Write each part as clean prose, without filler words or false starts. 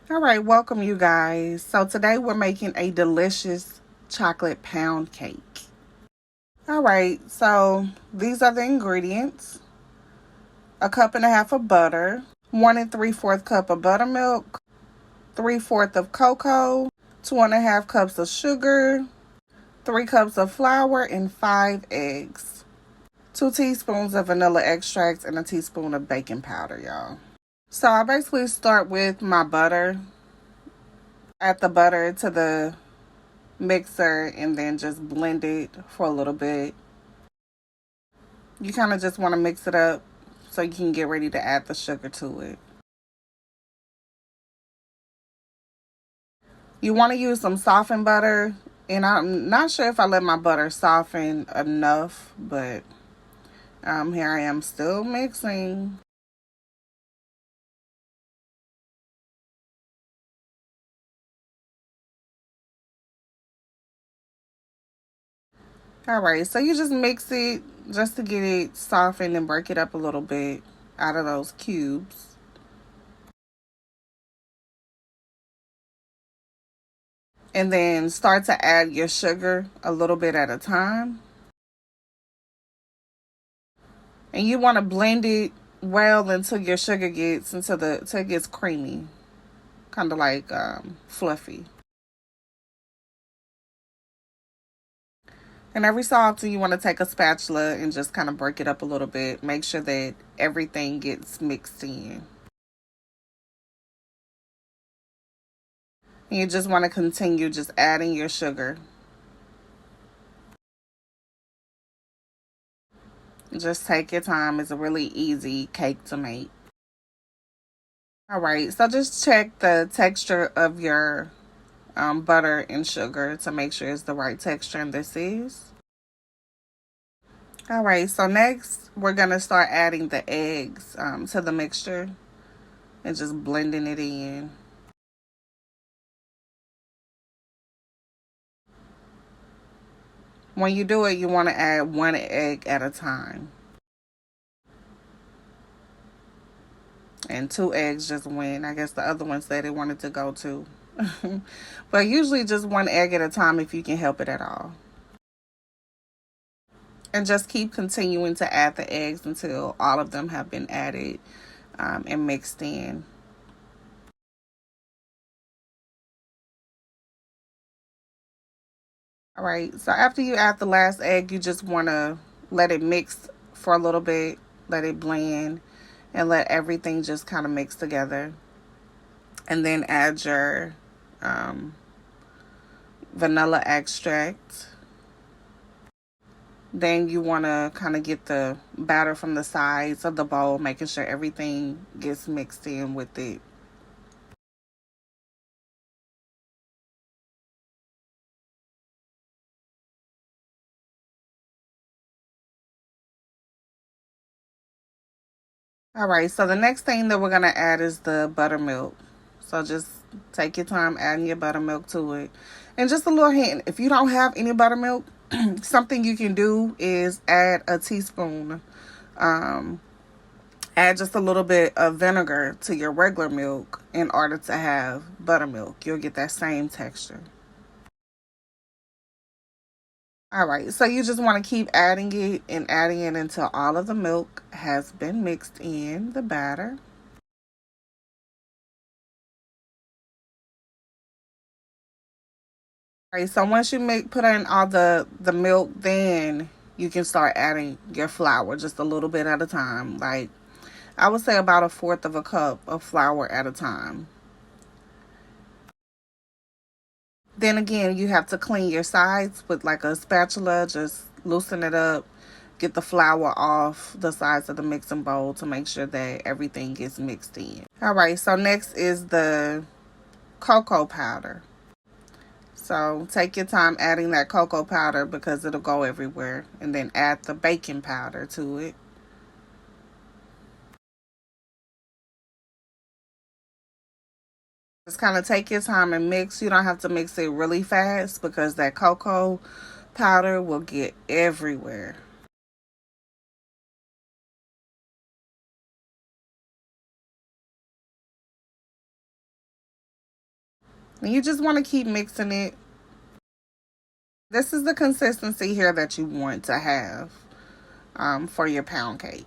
All right, welcome you guys. So today we're making a delicious chocolate pound cake. All right, so these are the ingredients: a cup and a half of butter, 1 3/4 cup of buttermilk, 3/4 of cocoa, 2.5 cups of sugar, 3 cups of flour, and 5 eggs. 2 teaspoons of vanilla extract and a teaspoon of baking powder, y'all. So I basically start with my butter. Add the butter to the mixer and then just blend it for a little bit. You kind of just want to mix it up so you can get ready to add the sugar to it. You want to use some softened butter, and I'm not sure if I let my butter soften enough, but here I am still mixing. All right, so you just mix it just to get it softened and break it up a little bit out of those cubes. And then start to add your sugar a little bit at a time. And you want to blend it well until your sugar gets until it gets creamy, kind of like fluffy. And every so often you want to take a spatula and just kind of break it up a little bit. Make sure that everything gets mixed in. And you just want to continue just adding your sugar. Just take your time. It's a really easy cake to make. All right, so just check the texture of your butter and sugar to make sure it's the right texture, and this is. All right, so next we're going to start adding the eggs to the mixture and just blending it in. When you do it, you want to add 1 egg at a time. And 2 eggs just went. I guess the other one said it wanted to go too. But usually just 1 egg at a time if you can help it at all. And just keep continuing to add the eggs until all of them have been added and mixed in. All right, so after you add the last egg, you just want to let it mix for a little bit, let it blend, and let everything just kind of mix together. And then add your vanilla extract. Then you want to kind of get the batter from the sides of the bowl, making sure everything gets mixed in with it. All right, so the next thing that we're going to add is the buttermilk. So just take your time adding your buttermilk to it. And just a little hint, if you don't have any buttermilk, something you can do is add a teaspoon, add just a little bit of vinegar to your regular milk in order to have buttermilk. You'll get that same texture. All right, so you just want to keep adding it and adding it until all of the milk has been mixed in the batter. All right, so once you put in all the milk, then you can start adding your flour just a little bit at a time. Like I would say about 1/4 of a cup of flour at a time. Then again, you have to clean your sides with like a spatula, just loosen it up, get the flour off the sides of the mixing bowl to make sure that everything gets mixed in. All right, so next is the cocoa powder. So take your time adding that cocoa powder because it'll go everywhere. And then add the baking powder to it. Just kind of take your time and mix. You don't have to mix it really fast because that cocoa powder will get everywhere. And you just want to keep mixing it. This is the consistency here that you want to have for your pound cake.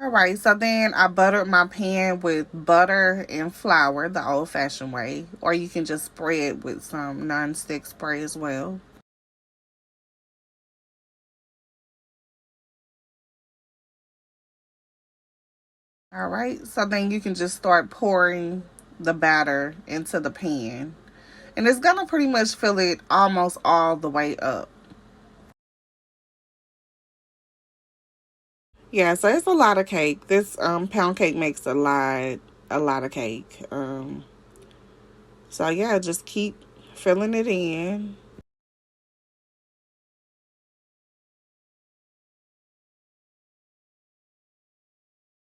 All right, so then I buttered my pan with butter and flour the old fashioned way, or you can just spread with some non-stick spray as well. All right, so then you can just start pouring the batter into the pan, and it's gonna pretty much fill it almost all the way up. Yeah, so it's a lot of cake. This pound cake makes a lot of cake. So yeah, just keep filling it in.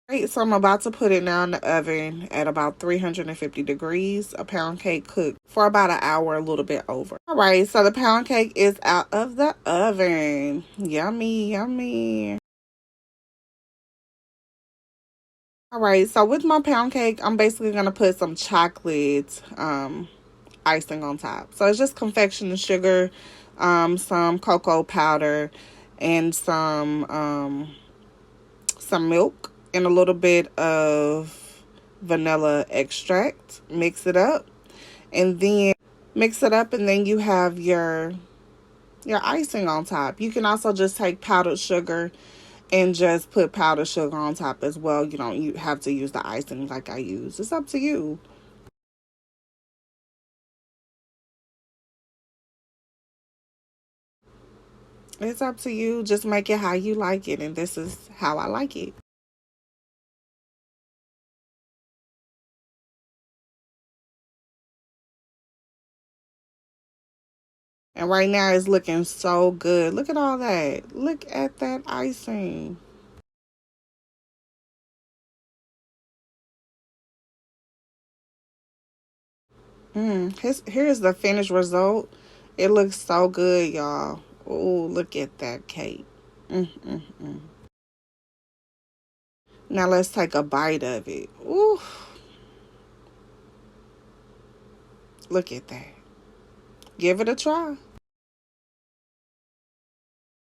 Right, so I'm about to put it now in the oven at about 350 degrees. A pound cake cooked for about an hour, a little bit over. All right, so the pound cake is out of the oven. Yummy, yummy. All right, so with my pound cake, I'm basically gonna put some chocolate icing on top. So it's just confectioned sugar, some cocoa powder, and some milk and a little bit of vanilla extract. Mix it up, and then you have your icing on top. You can also just take powdered sugar and just put powdered sugar on top as well. You have to use the icing like I use. It's up to you. It's up to you. Just make it how you like it, and this is how I like it. And right now it's looking so good. Look at all that. Look at that icing. Here's the finished result. It looks so good, y'all. Oh, look at that cake. Mm, mm, mm. Now let's take a bite of it. Ooh, look at that. Give it a try.